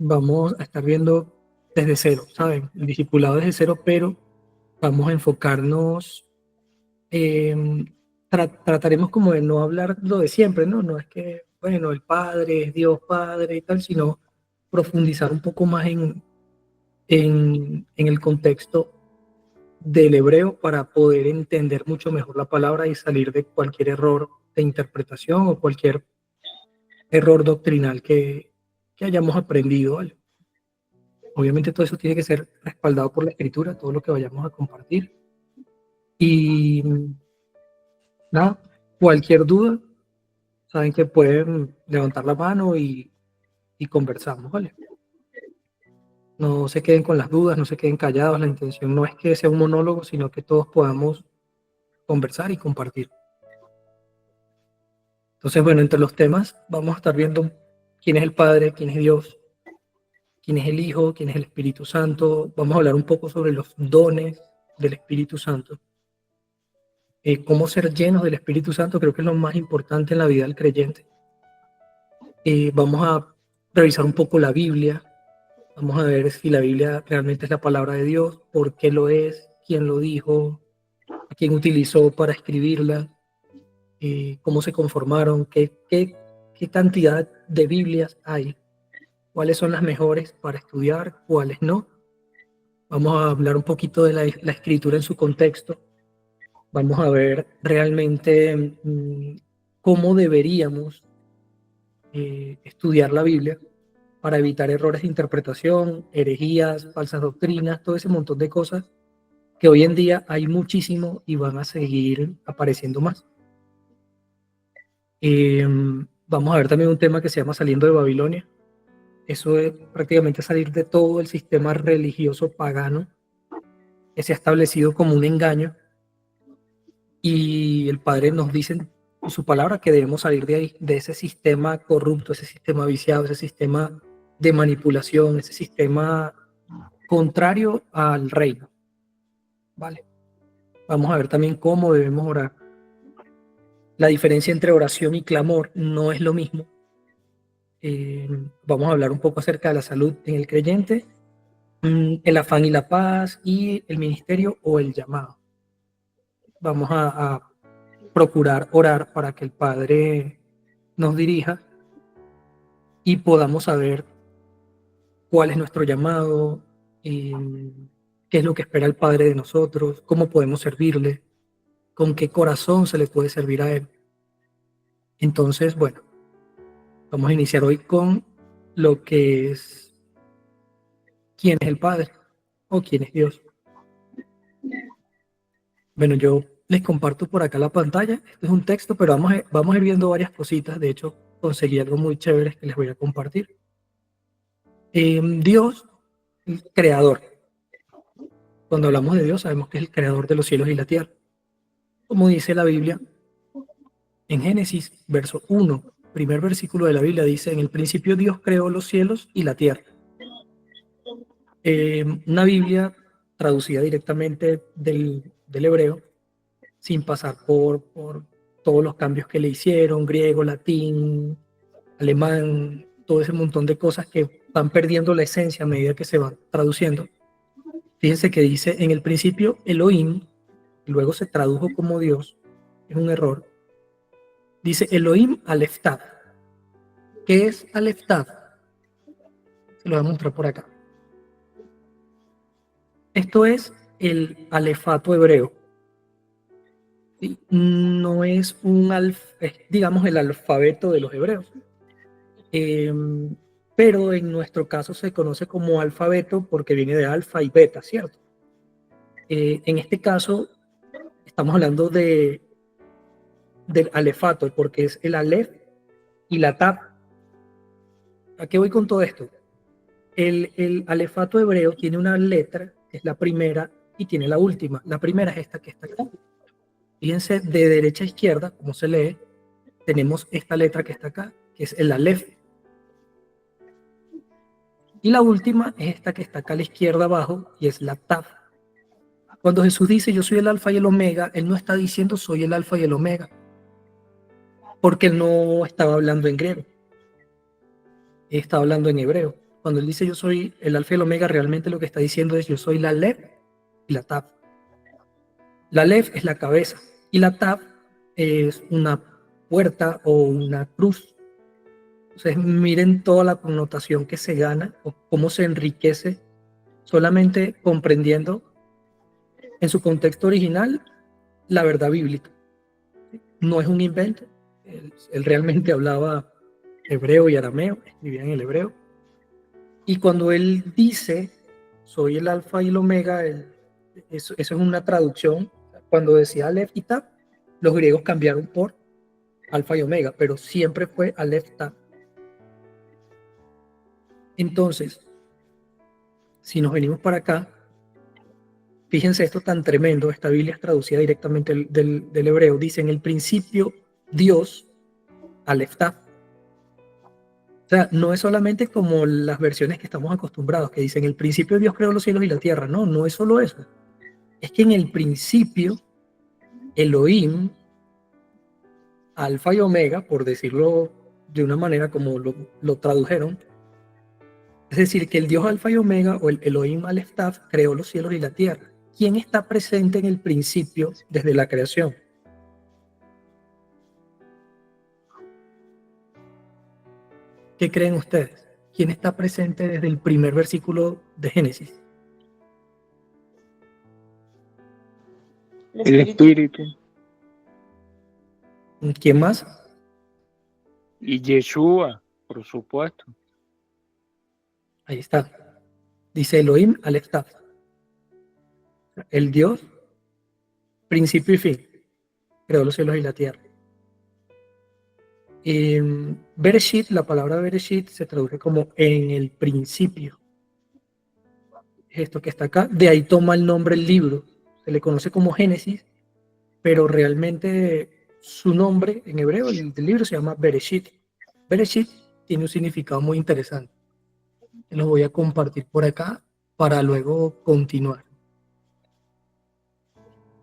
vamos a estar viendo desde cero, ¿saben? El discipulado desde cero, pero vamos a enfocarnos, en trataremos como de no hablar lo de siempre, ¿no? No es que, bueno, el Padre es Dios Padre y tal, sino profundizar un poco más en el contexto del hebreo para poder entender mucho mejor la palabra y salir de cualquier error de interpretación o cualquier error doctrinal que hayamos aprendido, ¿vale? Obviamente todo eso tiene que ser respaldado por la escritura, todo lo que vayamos a compartir. Y nada, cualquier duda, saben que pueden levantar la mano y conversamos, ¿vale? No se queden con las dudas, no se queden callados. La intención no es que sea un monólogo, sino que todos podamos conversar y compartir. Entonces, bueno, entre los temas vamos a estar viendo quién es el Padre, quién es Dios, quién es el Hijo, quién es el Espíritu Santo. Vamos a hablar un poco sobre los dones del Espíritu Santo. Cómo ser llenos del Espíritu Santo, creo que es lo más importante en la vida del creyente. Vamos a revisar un poco la Biblia, vamos a ver si la Biblia realmente es la palabra de Dios, por qué lo es, quién lo dijo, a quién utilizó para escribirla, cómo se conformaron, qué cantidad de Biblias hay, cuáles son las mejores para estudiar, cuáles no. Vamos a hablar un poquito de la escritura en su contexto. Vamos a ver realmente cómo deberíamos estudiar la Biblia para evitar errores de interpretación, herejías, falsas doctrinas, todo ese montón de cosas que hoy en día hay muchísimo y van a seguir apareciendo más. Vamos a ver también un tema que se llama Saliendo de Babilonia. Eso es prácticamente salir de todo el sistema religioso pagano que se ha establecido como un engaño, y el Padre nos dice en su palabra que debemos salir de ahí, de ese sistema corrupto, ese sistema viciado, ese sistema de manipulación, ese sistema contrario al reino. ¿Vale? Vamos a ver también cómo debemos orar. La diferencia entre oración y clamor no es lo mismo. Vamos a hablar un poco acerca de la salud en el creyente, el afán y la paz, y el ministerio o el llamado. Vamos a procurar orar para que el Padre nos dirija y podamos saber cuál es nuestro llamado, qué es lo que espera el Padre de nosotros, cómo podemos servirle, con qué corazón se le puede servir a Él. Entonces, bueno, vamos a iniciar hoy con lo que es quién es el Padre o quién es Dios. Bueno, yo les comparto por acá la pantalla. Este es un texto, pero vamos a ir viendo varias cositas. De hecho, conseguí algo muy chévere que les voy a compartir. Dios, el creador. Cuando hablamos de Dios, sabemos que es el creador de los cielos y la tierra. Como dice la Biblia, en Génesis, verso 1, primer versículo de la Biblia, dice: en el principio Dios creó los cielos y la tierra. Una Biblia traducida directamente del hebreo, sin pasar por todos los cambios que le hicieron, griego, latín, alemán, todo ese montón de cosas que van perdiendo la esencia a medida que se van traduciendo. Fíjense que dice: en el principio Elohim, luego se tradujo como Dios, es un error. Dice Elohim Aleph Tav. ¿Qué es Aleph Tav? Se lo voy a mostrar por acá. Esto es el alefato hebreo. ¿Sí? No es es, digamos, el alfabeto de los hebreos. Pero en nuestro caso se conoce como alfabeto porque viene de alfa y beta, ¿cierto? En este caso estamos hablando del alefato, porque es el alef y la tab. ¿A qué voy con todo esto? El alefato hebreo tiene una letra, que es la primera, y tiene la última. La primera es esta que está acá. Fíjense, de derecha a izquierda, como se lee, tenemos esta letra que está acá, que es el alef. Y la última es esta que está acá a la izquierda abajo, y es la tab. Cuando Jesús dice yo soy el alfa y el omega, Él no está diciendo soy el alfa y el omega, porque Él no estaba hablando en griego, Él estaba hablando en hebreo. Cuando él dice yo soy el alfa y el omega, realmente lo que está diciendo es yo soy la Aleph y la Taf. La Aleph es la cabeza y la Taf es una puerta o una cruz. Entonces miren toda la connotación que se gana o cómo se enriquece solamente comprendiendo en su contexto original la verdad bíblica. No es un invento. Él realmente hablaba hebreo y arameo, escribía en el hebreo. Y cuando él dice, soy el alfa y el omega, eso es una traducción. Cuando decía Aleph y Taf, los griegos cambiaron por alfa y omega, pero siempre fue Aleph Taf. Entonces, si nos venimos para acá, fíjense esto tan tremendo, esta Biblia es traducida directamente del hebreo, dice en el principio Dios, Aleph Taf. O sea, no es solamente como las versiones que estamos acostumbrados, que dicen, en el principio Dios creó los cielos y la tierra. No, no es solo eso. Es que en el principio, Elohim, alfa y omega, por decirlo de una manera como lo tradujeron, es decir, que el Dios alfa y omega, o el Elohim Aleph Taf, creó los cielos y la tierra. ¿Quién está presente en el principio desde la creación? ¿Qué creen ustedes? ¿Quién está presente desde el primer versículo de Génesis? El Espíritu. ¿Quién más? Y Yeshua, por supuesto. Ahí está. Dice Elohim Aleph Taf. El Dios, principio y fin, creó los cielos y la tierra. Bereshit, la palabra Bereshit se traduce como en el principio. Es esto que está acá. De ahí toma el nombre el libro. Se le conoce como Génesis, pero realmente su nombre en hebreo, el del libro, se llama Bereshit. Bereshit tiene un significado muy interesante. Lo voy a compartir por acá para luego continuar.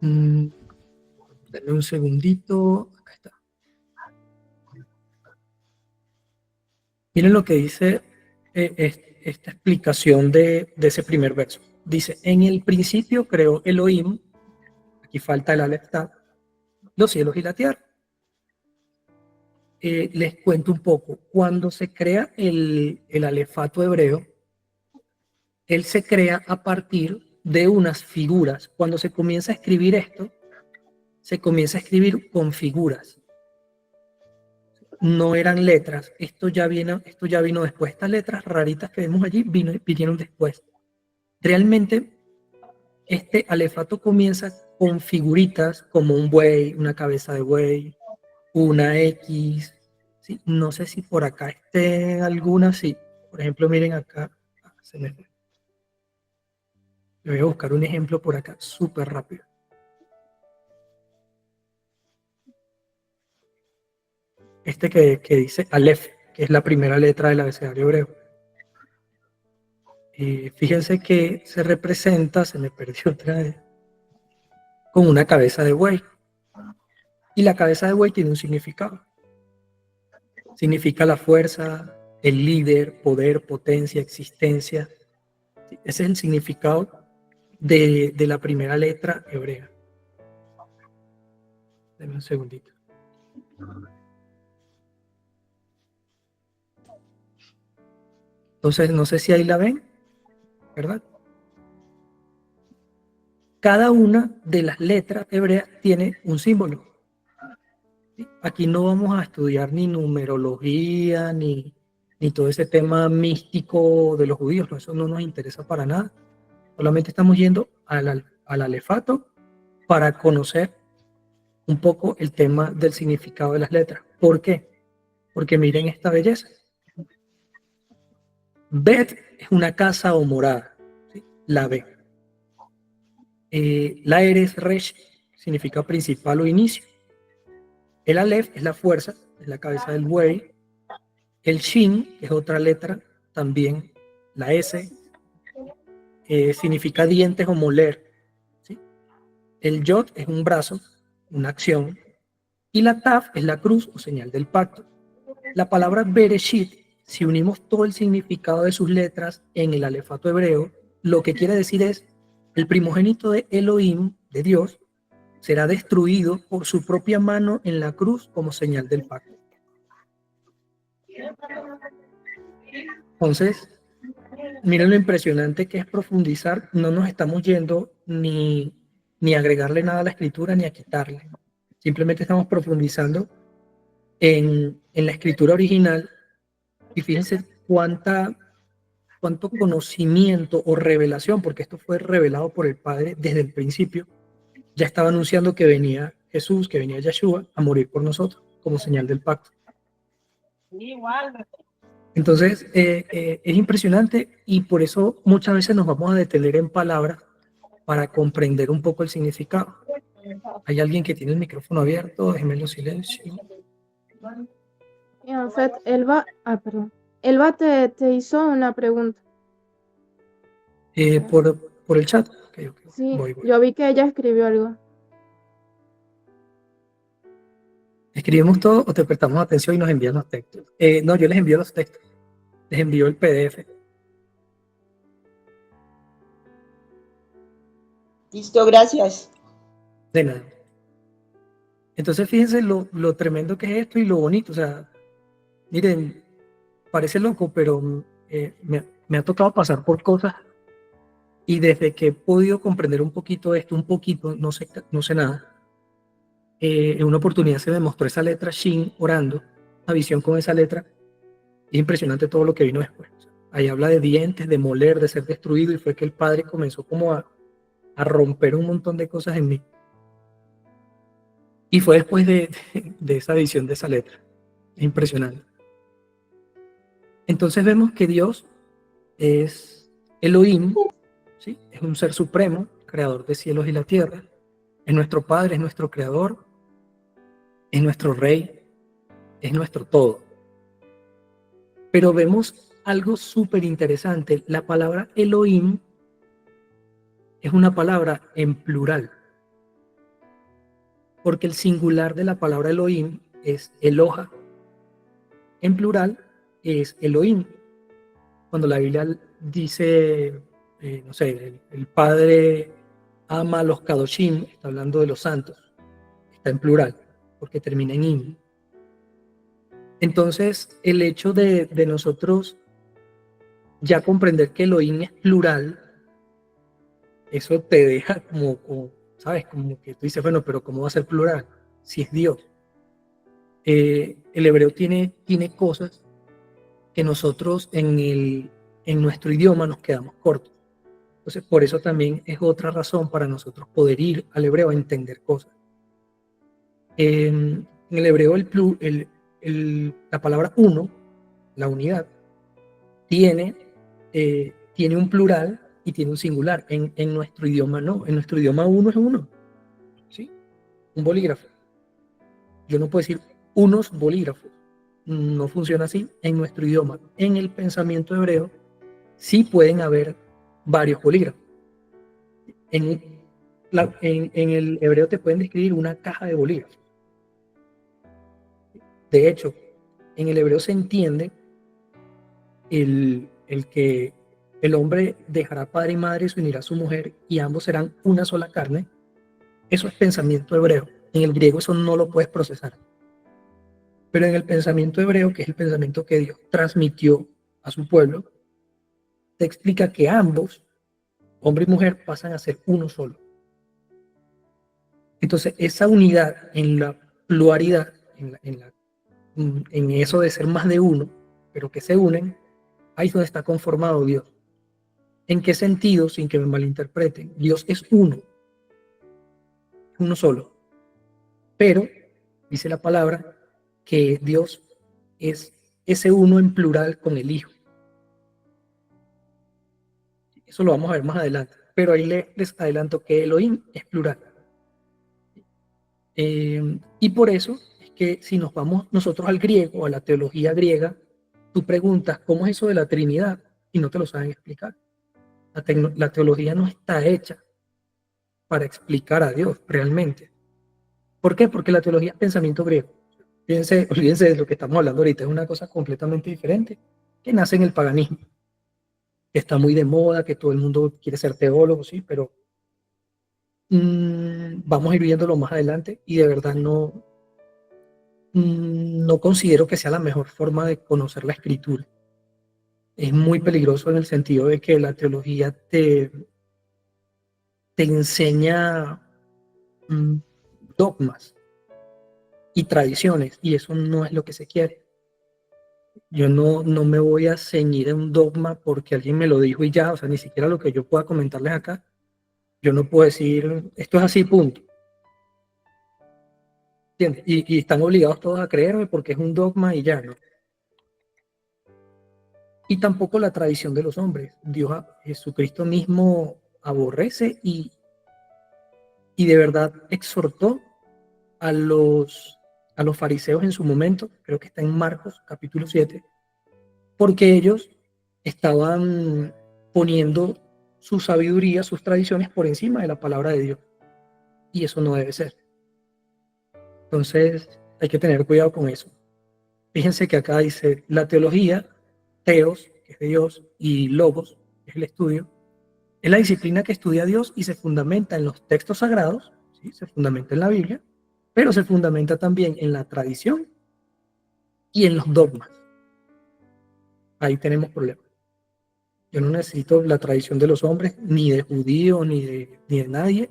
Dame un segundito. Acá está. Miren lo que dice esta explicación de ese primer verso. Dice, en el principio creó Elohim, aquí falta el Aleph Taf, los cielos y la tierra. Les cuento un poco. Cuando se crea el alefato hebreo, él se crea a partir de unas figuras. Cuando se comienza a escribir esto, se comienza a escribir con figuras. No eran letras. Esto ya vino después. Estas letras raritas que vemos allí vinieron después. Realmente, este alefato comienza con figuritas como un buey, una cabeza de buey, una X. ¿Sí? No sé si por acá esté alguna, sí. Por ejemplo, miren acá. Se me fue. Le voy a buscar un ejemplo por acá, súper rápido. Este que dice Aleph, que es la primera letra del abecedario hebreo. Fíjense que se representa, se me perdió otra vez, con una cabeza de buey. Y la cabeza de buey tiene un significado. Significa la fuerza, el líder, poder, potencia, existencia. Ese es el significado de la primera letra hebrea. Dame un segundito. Entonces, no sé si ahí la ven, ¿verdad? Cada una de las letras hebreas tiene un símbolo. ¿Sí? Aquí no vamos a estudiar ni numerología, ni todo ese tema místico de los judíos, no, eso no nos interesa para nada. Solamente estamos yendo al alefato para conocer un poco el tema del significado de las letras. ¿Por qué? Porque miren esta belleza. Bet es una casa o morada, ¿sí? La B. La Eres Resh significa principal o inicio. El Aleph es la fuerza, es la cabeza del buey. El Shin, que es otra letra, también la S, significa dientes o moler. ¿Sí? El Yod es un brazo, una acción. Y la Taf es la cruz o señal del pacto. La palabra Bereshit si unimos todo el significado de sus letras en el alefato hebreo, lo que quiere decir es, el primogénito de Elohim, de Dios, será destruido por su propia mano en la cruz como señal del pacto. Entonces, miren lo impresionante que es profundizar. No nos estamos yendo ni a agregarle nada a la escritura ni a quitarle. Simplemente estamos profundizando en la escritura original y fíjense cuánto conocimiento o revelación, porque esto fue revelado por el Padre desde el principio. Ya estaba anunciando que venía Jesús, que venía Yeshua a morir por nosotros como señal del pacto. Entonces, es impresionante y por eso muchas veces nos vamos a detener en palabras para comprender un poco el significado. Hay alguien que tiene el micrófono abierto, déjenmelo silencio. Y en fait, Elba te hizo una pregunta. Por el chat. Okay. Sí, voy. yo vi que ella escribió algo. ¿Escribimos todo o te prestamos atención y nos envían los textos? No, yo les envío los textos. Les envío el PDF. Listo, gracias. De nada. Entonces fíjense lo tremendo que es esto y lo bonito. O sea, miren, parece loco, pero me ha tocado pasar por cosas y desde que he podido comprender un poquito esto, no sé nada. En una oportunidad se me mostró esa letra Shin orando, una visión con esa letra. Es impresionante todo lo que vino después. O sea, ahí habla de dientes, de moler, de ser destruido, y fue que el Padre comenzó como a romper un montón de cosas en mí. Y fue después de esa visión de esa letra. Es impresionante. Entonces vemos que Dios es Elohim, ¿sí? Es un ser supremo, creador de cielos y la tierra. Es nuestro Padre, es nuestro creador, es nuestro Rey, es nuestro todo. Pero vemos algo súper interesante. La palabra Elohim es una palabra en plural, porque el singular de la palabra Elohim es Eloha. En plural es Elohim. Cuando la Biblia dice, no sé, el Padre ama a los Kadoshim, está hablando de los santos, está en plural, porque termina en im. Entonces, el hecho de nosotros ya comprender que Elohim es plural, eso te deja como, ¿sabes? Como que tú dices, bueno, pero ¿cómo va a ser plural si es Dios? El hebreo tiene cosas que nosotros en nuestro idioma nos quedamos cortos. Entonces, por eso también es otra razón para nosotros poder ir al hebreo a entender cosas. En el hebreo, la palabra uno, la unidad, tiene un plural y tiene un singular. En nuestro idioma no. En nuestro idioma uno es uno. ¿Sí? Un bolígrafo. Yo no puedo decir unos bolígrafos. No funciona así en nuestro idioma. En el pensamiento hebreo sí pueden haber varios bolígrafos. En el hebreo te pueden describir una caja de bolígrafos. De hecho, en el hebreo se entiende el que el hombre dejará padre y madre y se unirá a su mujer y ambos serán una sola carne. Eso es pensamiento hebreo. En el griego eso no lo puedes procesar. Pero en el pensamiento hebreo, que es el pensamiento que Dios transmitió a su pueblo, te explica que ambos, hombre y mujer, pasan a ser uno solo. Entonces, esa unidad en la pluralidad, en eso de ser más de uno, pero que se unen, ahí es donde está conformado Dios. ¿En qué sentido? Sin que me malinterpreten, Dios es uno solo. Pero, dice la palabra, que Dios es ese uno en plural con el Hijo. Eso lo vamos a ver más adelante. Pero ahí les adelanto que Elohim es plural. Y por eso es que si nos vamos nosotros al griego, a la teología griega, tú preguntas, ¿cómo es eso de la Trinidad? Y no te lo saben explicar. La teología no está hecha para explicar a Dios realmente. ¿Por qué? Porque la teología es pensamiento griego. Olvídense de lo que estamos hablando ahorita, es una cosa completamente diferente que nace en el paganismo, que está muy de moda, que todo el mundo quiere ser teólogo, sí, pero vamos a ir viéndolo más adelante y de verdad no considero que sea la mejor forma de conocer la escritura. Es muy peligroso en el sentido de que la teología te enseña mm, dogmas y tradiciones, y eso no es lo que se quiere. Yo no me voy a ceñir a un dogma porque alguien me lo dijo y ya, o sea, ni siquiera lo que yo pueda comentarles acá, yo no puedo decir, esto es así, punto. ¿Entiendes? Y están obligados todos a creerme porque es un dogma y ya, ¿no? Y tampoco la tradición de los hombres. Jesucristo mismo aborrece y de verdad exhortó a los fariseos en su momento, creo que está en Marcos capítulo 7, porque ellos estaban poniendo su sabiduría, sus tradiciones por encima de la palabra de Dios. Y eso no debe ser. Entonces hay que tener cuidado con eso. Fíjense que acá dice la teología, teos, que es de Dios, y logos, que es el estudio, es la disciplina que estudia a Dios y se fundamenta en los textos sagrados, ¿sí? Se fundamenta en la Biblia, pero se fundamenta también en la tradición y en los dogmas. Ahí tenemos problemas. Yo no necesito la tradición de los hombres, ni de judíos, ni de nadie,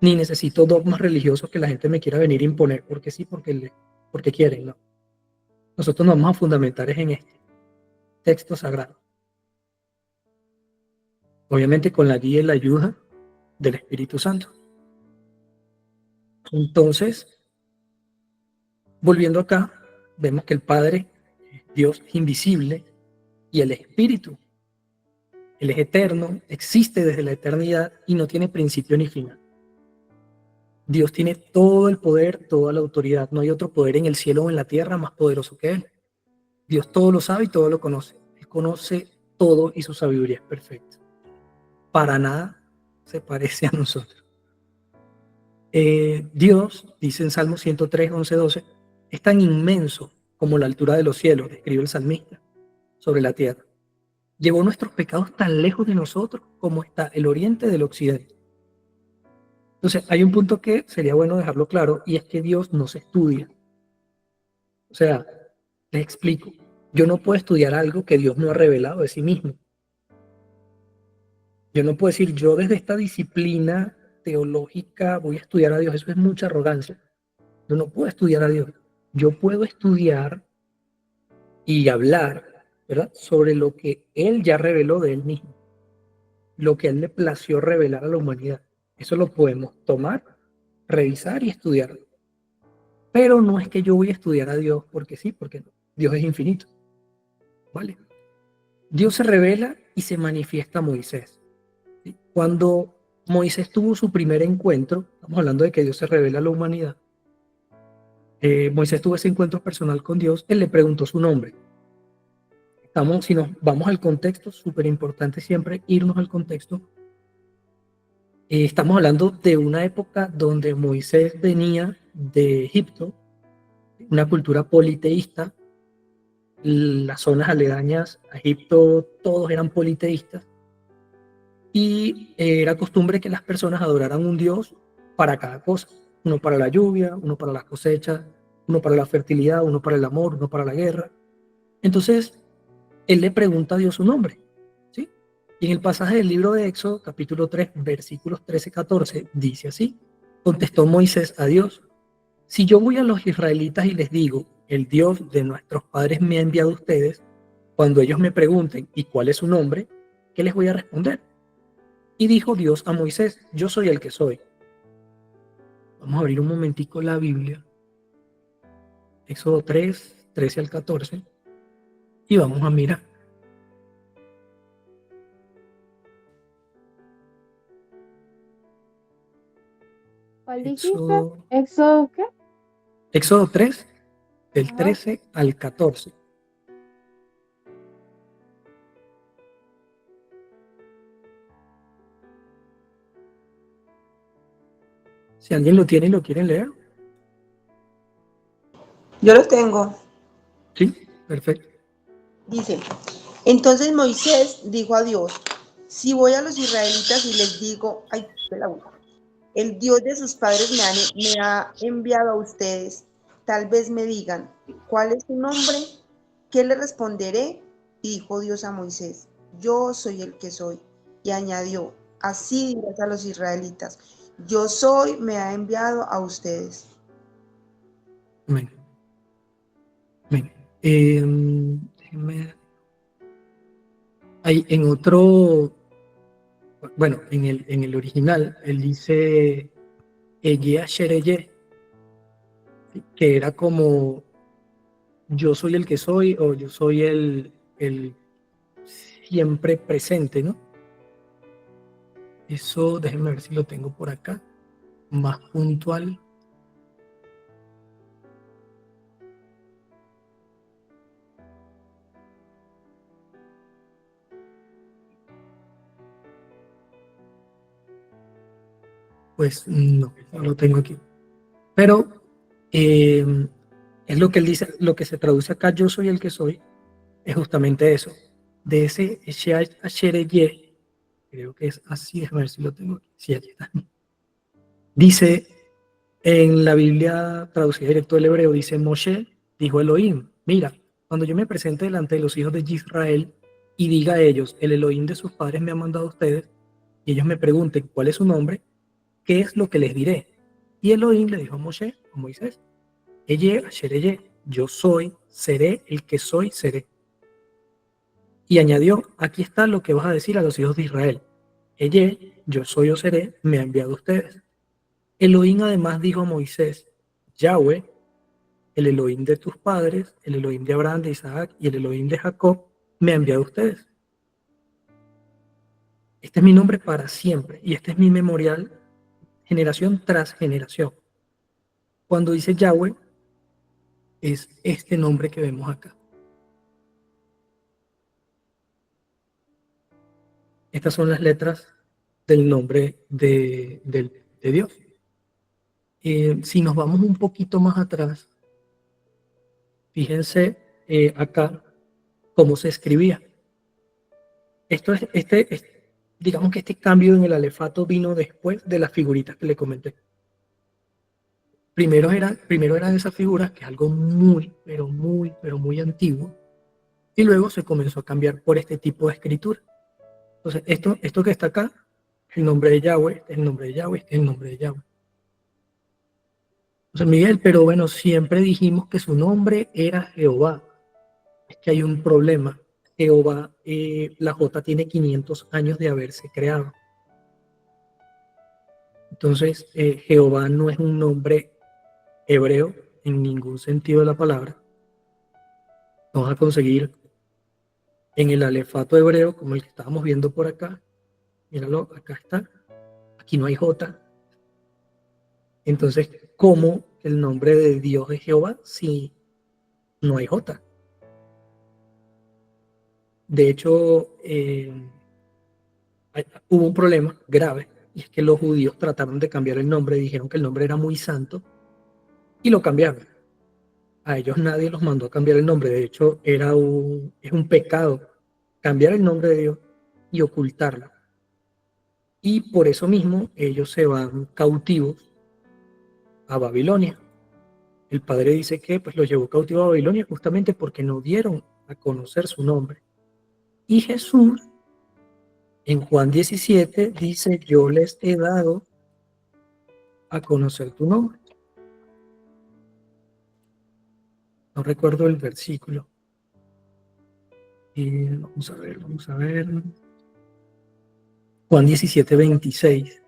ni necesito dogmas religiosos que la gente me quiera venir a imponer porque sí, porque quieren, no. Nosotros nos vamos a fundamentar en este texto sagrado. Obviamente con la guía y la ayuda del Espíritu Santo. Entonces, volviendo acá, vemos que el Padre, Dios es invisible, y el Espíritu, Él es eterno, existe desde la eternidad y no tiene principio ni final. Dios tiene todo el poder, toda la autoridad. No hay otro poder en el cielo o en la tierra más poderoso que Él. Dios todo lo sabe y todo lo conoce. Él conoce todo y su sabiduría es perfecta. Para nada se parece a nosotros. Dios, dice en Salmo 103, 11, 12, es tan inmenso como la altura de los cielos, describe el salmista, sobre la tierra. Llevó nuestros pecados tan lejos de nosotros como está el oriente del occidente. Entonces, hay un punto que sería bueno dejarlo claro, y es que Dios no se estudia. O sea, les explico. Yo no puedo estudiar algo que Dios no ha revelado de sí mismo. Yo no puedo decir, yo desde esta disciplina teológica voy a estudiar a Dios. Eso es mucha arrogancia. Yo no puedo estudiar a Dios. Yo puedo estudiar y hablar, ¿verdad?, sobre lo que Él ya reveló de Él mismo. Lo que a Él le plació revelar a la humanidad. Eso lo podemos tomar, revisar y estudiar. Pero no es que yo voy a estudiar a Dios porque sí, porque no. Dios es infinito. ¿Vale? Dios se revela y se manifiesta a Moisés. ¿Sí? Cuando Moisés tuvo su primer encuentro, estamos hablando de que Dios se revela a la humanidad, Moisés tuvo ese encuentro personal con Dios, él le preguntó su nombre. Si nos vamos al contexto, súper importante siempre irnos al contexto. Estamos hablando de una época donde Moisés venía de Egipto, una cultura politeísta. Las zonas aledañas a Egipto, todos eran politeístas. Y era costumbre que las personas adoraran un dios para cada cosa. Uno para la lluvia, uno para las cosechas, uno para la fertilidad, uno para el amor, uno para la guerra. Entonces, él le pregunta a Dios su nombre, ¿sí? Y en el pasaje del libro de Éxodo, capítulo 3, versículos 13-14, dice así: contestó Moisés a Dios: si yo voy a los israelitas y les digo, el Dios de nuestros padres me ha enviado a ustedes, cuando ellos me pregunten, ¿y cuál es su nombre?, ¿qué les voy a responder? Y dijo Dios a Moisés: yo soy el que soy. Vamos a abrir un momentico la Biblia. Éxodo 3, 13-14. Y vamos a mirar. ¿Cuál dijiste? Éxodo, ¿Éxodo qué? Éxodo 3, del Ajá. 13 al 14. Si alguien lo tiene y lo quieren leer. Yo los tengo. Sí, perfecto. Dice, Entonces Moisés dijo a Dios, si voy a los israelitas y les digo, ay, el Dios de sus padres me ha enviado a ustedes, tal vez me digan, ¿cuál es su nombre? ¿Qué le responderé? Y dijo Dios a Moisés, yo soy el que soy. Y añadió, así dirás a los israelitas, yo soy, me ha enviado a ustedes. Amén. Amén. Déjenme. Hay en otro, bueno, en el original, él dice Eye Ashereye, que era como yo soy el que soy o yo soy el siempre presente, ¿no? Eso, déjenme ver si lo tengo por acá, más puntual. Pues no lo tengo aquí. Pero es lo que él dice, lo que se traduce acá, yo soy el que soy, es justamente eso. De ese Ashereye, creo que es así, déjame ver si lo tengo aquí. Sí, aquí está. Dice en la Biblia traducida directo del hebreo, dice Moshe, dijo Elohim, mira, cuando yo me presente delante de los hijos de Israel y diga a ellos, el Elohim de sus padres me ha mandado a ustedes, y ellos me pregunten cuál es su nombre, ¿qué es lo que les diré? Y Elohim le dijo a Moshe, a Moisés, Eye Ashereye, yo soy, seré el que soy, seré. Y añadió, aquí está lo que vas a decir a los hijos de Israel. Eye, yo soy o seré, me ha enviado a ustedes. Elohim además dijo a Moisés, Yahweh, el Elohim de tus padres, el Elohim de Abraham, de Isaac y el Elohim de Jacob, me ha enviado a ustedes. Este es mi nombre para siempre y este es mi memorial generación tras generación. Cuando dice Yahweh, es este nombre que vemos acá. Estas son las letras del nombre de Dios. Si nos vamos un poquito más atrás, fíjense acá cómo se escribía. Digamos que este cambio en el alefato vino después de las figuritas que le comenté. Primero eran esas figuras, que es algo muy, pero muy antiguo, y luego se comenzó a cambiar por este tipo de escritura. Entonces, esto que está acá, el nombre de Yahweh, este es el nombre de Yahweh, este es el nombre de Yahweh. Entonces, Miguel, pero bueno, siempre dijimos que su nombre era Jehová. Es que hay un problema. Jehová, la J tiene 500 años de haberse creado. Entonces, Jehová no es un nombre hebreo en ningún sentido de la palabra. Vamos a conseguir en el alefato hebreo, como el que estábamos viendo por acá. Míralo, acá está. Aquí no hay J. Entonces, ¿cómo el nombre de Dios es Jehová si no hay J? De hecho, hubo un problema grave, y es que los judíos trataron de cambiar el nombre, dijeron que el nombre era muy santo, y lo cambiaron. A ellos nadie los mandó a cambiar el nombre, de hecho es un pecado cambiar el nombre de Dios y ocultarlo. Y por eso mismo ellos se van cautivos a Babilonia. El padre dice que pues los llevó cautivo a Babilonia justamente porque no dieron a conocer su nombre. Y Jesús en Juan 17 dice, yo les he dado a conocer tu nombre. No recuerdo el versículo. Vamos a ver. Juan 17, 26.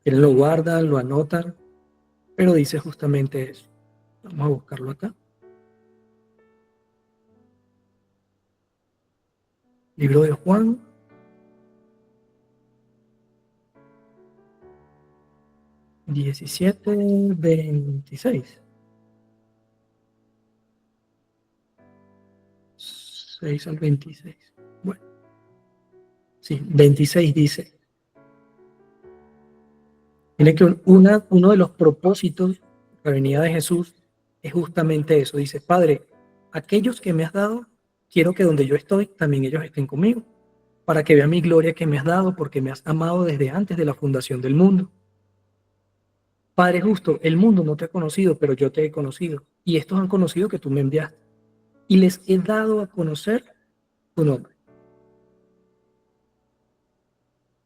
Él lo guardan, lo anotan, pero dice justamente eso. Vamos a buscarlo acá. Libro de Juan. Diecisiete, 26. 6 al 26. Bueno, sí, 26 dice. Tiene que uno de los propósitos de la venida de Jesús es justamente eso. Dice, Padre, aquellos que me has dado, quiero que donde yo estoy, también ellos estén conmigo, para que vean mi gloria que me has dado, porque me has amado desde antes de la fundación del mundo. Padre justo, el mundo no te ha conocido, pero yo te he conocido, y estos han conocido que tú me enviaste, y les he dado a conocer tu nombre.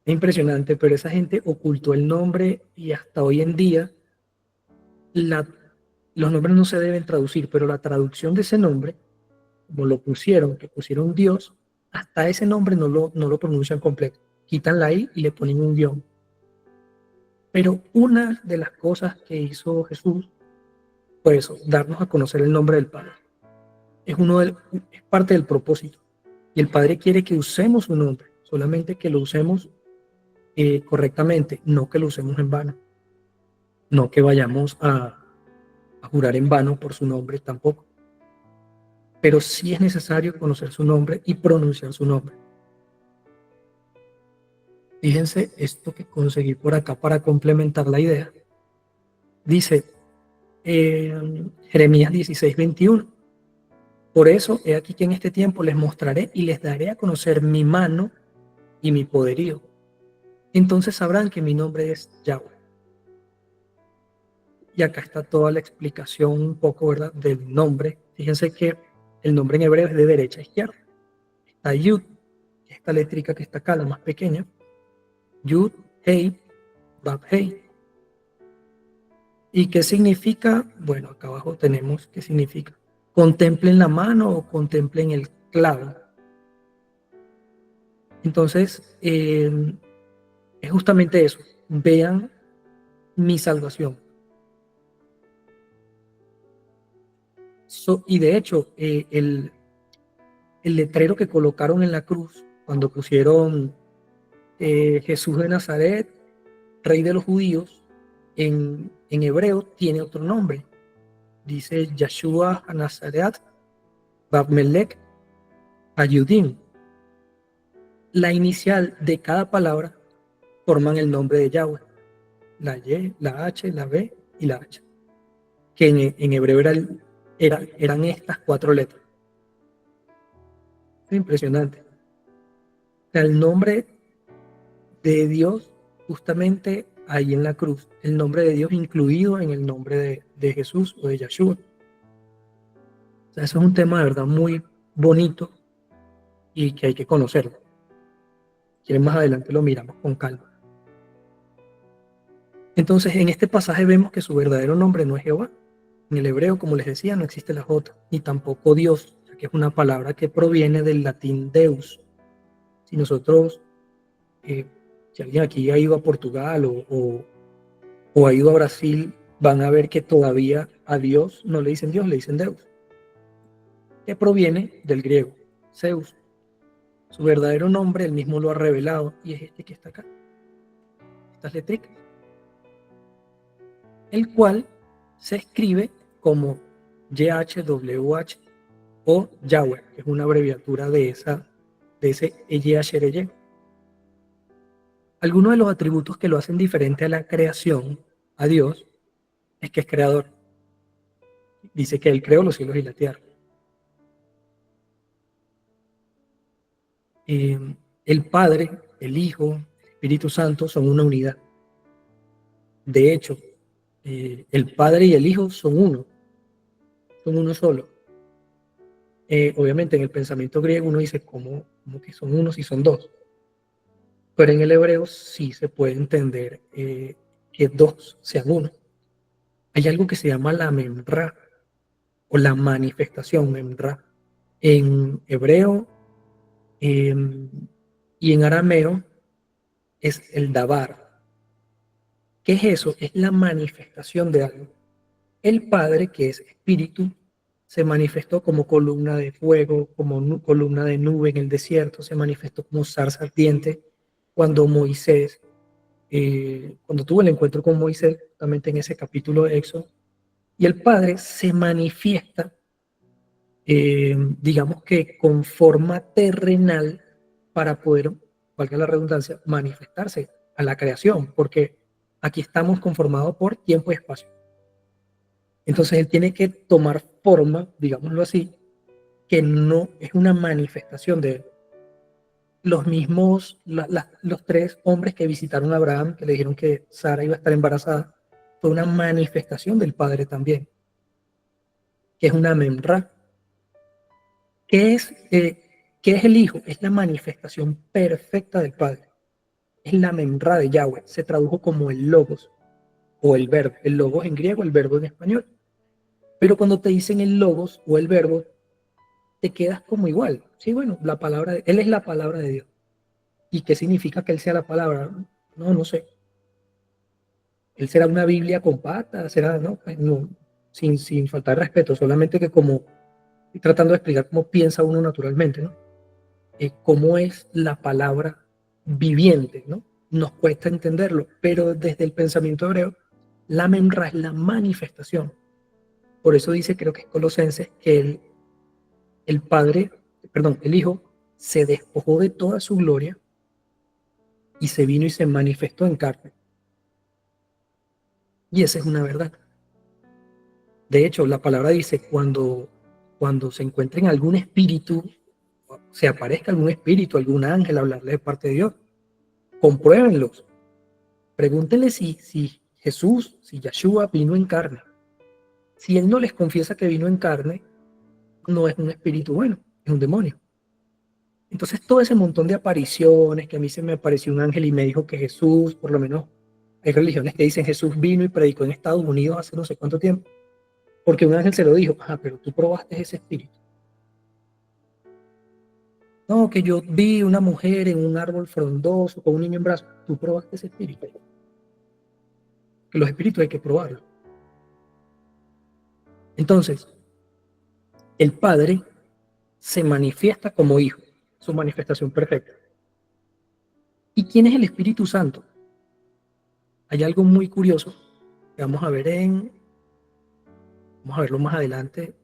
Es impresionante, pero esa gente ocultó el nombre y hasta hoy en día los nombres no se deben traducir, pero la traducción de ese nombre, como lo pusieron, que pusieron Dios, hasta ese nombre no lo pronuncian completo. Quitan la I y le ponen un guión. Pero una de las cosas que hizo Jesús fue eso, darnos a conocer el nombre del Padre. Es parte del propósito. Y el Padre quiere que usemos su nombre, solamente que lo usemos correctamente, no que lo usemos en vano. No que vayamos a jurar en vano por su nombre tampoco. Pero sí es necesario conocer su nombre y pronunciar su nombre. Fíjense esto que conseguí por acá para complementar la idea. Dice Jeremías 16:21. Por eso he aquí que en este tiempo les mostraré y les daré a conocer mi mano y mi poderío. Entonces sabrán que mi nombre es Yahweh. Y acá está toda la explicación un poco, ¿verdad?, del nombre. Fíjense que el nombre en hebreo es de derecha a izquierda. Está Yud, que es esta letrica que está acá, la más pequeña. Yud, Hei, Bab, Hei. ¿Y qué significa? Bueno, acá abajo tenemos qué significa. Contemplen la mano o contemplen el clavo. Entonces, es justamente eso. Vean mi salvación. Y de hecho, el letrero que colocaron en la cruz, cuando pusieron Jesús de Nazaret, Rey de los Judíos, en hebreo tiene otro nombre. Dice Yeshua HaNazaret Bab Melech Ayudim. La inicial de cada palabra forman el nombre de Yahweh. La Y, la H, la B y la H. Que en hebreo eran estas 4 letras. Es impresionante. O sea, el nombre de Dios justamente ahí en la cruz, el nombre de Dios incluido en el nombre de Jesús o de Yeshua. O sea, eso es un tema de verdad muy bonito y que hay que conocerlo. Si quieren, más adelante lo miramos con calma. Entonces, en este pasaje vemos que su verdadero nombre no es Jehová. En el hebreo, como les decía, no existe la J, ni tampoco Dios, ya que es una palabra que proviene del latín Deus. Si nosotros, si alguien aquí ha ido a Portugal o ha ido a Brasil, van a ver que todavía a Dios no le dicen Dios, le dicen Deus, que proviene del griego, Zeus. Su verdadero nombre él mismo lo ha revelado y es este que está acá, estas letricas, el cual se escribe como YHWH o Yahweh, que es una abreviatura de ese YHRY. Algunos de los atributos que lo hacen diferente a la creación, a Dios, es que es creador. Dice que él creó los cielos y la tierra. El Padre, el Hijo, el Espíritu Santo son una unidad. De hecho, el Padre y el Hijo son uno solo. Obviamente en el pensamiento griego uno dice, ¿cómo que son uno si son dos? Pero en el hebreo sí se puede entender que dos sean uno. Hay algo que se llama la memra o la manifestación memra en hebreo y en arameo es el dabar. ¿Qué es eso? Es la manifestación de algo. El Padre, que es espíritu, se manifestó como columna de fuego, como columna de nube en el desierto, se manifestó como zarza ardiente cuando Moisés, cuando tuvo el encuentro con Moisés, justamente en ese capítulo de Éxodo, y el Padre se manifiesta, digamos que con forma terrenal para poder, valga la redundancia, manifestarse a la creación, porque aquí estamos conformados por tiempo y espacio. Entonces él tiene que tomar forma, digámoslo así, que no es una manifestación de él. Los mismos, los tres hombres que visitaron a Abraham, que le dijeron que Sara iba a estar embarazada, fue una manifestación del Padre también, que es una memra. ¿Qué es el Hijo? Es la manifestación perfecta del Padre. Es la memra de Yahweh. Se tradujo como el logos o el verbo. El logos en griego, el verbo en español. Pero cuando te dicen el logos o el verbo, te quedas como igual. Sí, bueno, él es la palabra de Dios. ¿Y qué significa que él sea la palabra? No, no sé. Él será una Biblia con patas, será, no, pues no, sin faltar respeto, solamente que como estoy tratando de explicar cómo piensa uno naturalmente, ¿no? Cómo es la palabra viviente, ¿no? Nos cuesta entenderlo, pero desde el pensamiento hebreo, la memra es la manifestación. Por eso dice, creo que es Colosenses, que el Padre, perdón, el Hijo, se despojó de toda su gloria y se vino y se manifestó en carne. Y esa es una verdad. De hecho, la palabra dice, cuando se encuentren algún espíritu, se aparezca algún espíritu, algún ángel a hablarle de parte de Dios, compruébenlos. Pregúntenle si Jesús, si Yeshua vino en carne. Si él no les confiesa que vino en carne, no es un espíritu bueno, es un demonio. Entonces todo ese montón de apariciones, que a mí se me apareció un ángel y me dijo que Jesús, por lo menos hay religiones que dicen Jesús vino y predicó en Estados Unidos hace no sé cuánto tiempo, porque un ángel se lo dijo, pero tú probaste ese espíritu. No, que yo vi una mujer en un árbol frondoso con un niño en brazos, tú probaste ese espíritu. Que los espíritus hay que probarlos. Entonces, el Padre se manifiesta como Hijo, su manifestación perfecta. ¿Y quién es el Espíritu Santo? Hay algo muy curioso que vamos a verlo más adelante.